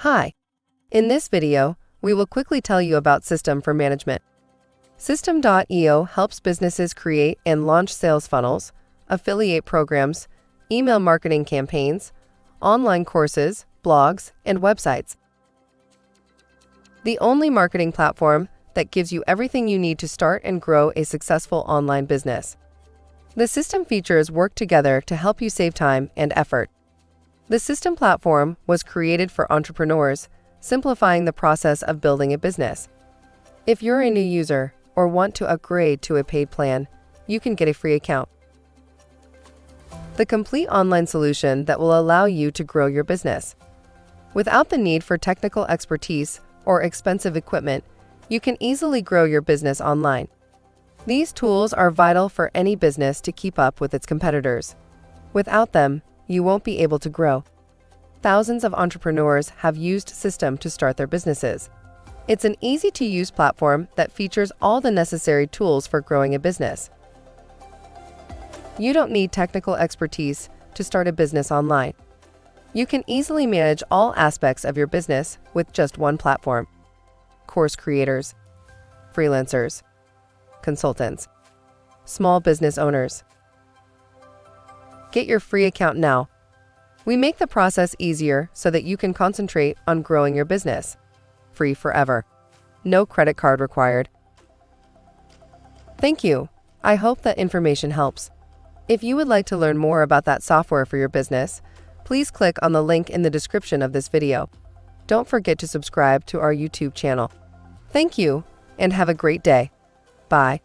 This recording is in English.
Hi. In this video, we will quickly tell you about Systeme for management. Systeme.io helps businesses create and launch sales funnels, affiliate programs, email marketing campaigns, online courses, blogs, and websites. The only marketing platform that gives you everything you need to start and grow a successful online business. The Systeme features work together to help you save time and effort. The Systeme platform was created for entrepreneurs, simplifying the process of building a business. If you're a new user or want to upgrade to a paid plan, you can get a free account. The complete online solution that will allow you to grow your business. Without the need for technical expertise or expensive equipment, you can easily grow your business online. These tools are vital for any business to keep up with its competitors. Without them, you won't be able to grow. Thousands of entrepreneurs have used Systeme to start their businesses. It's an easy-to-use platform that features all the necessary tools for growing a business. You don't need technical expertise to start a business online. You can easily manage all aspects of your business with just one platform. Course creators, freelancers, consultants, small business owners. Get your free account now. We make the process easier so that you can concentrate on growing your business. Free forever. No credit card required. Thank you. I hope that information helps. If you would like to learn more about that software for your business, please click on the link in the description of this video. Don't forget to subscribe to our YouTube channel. Thank you, and have a great day. Bye.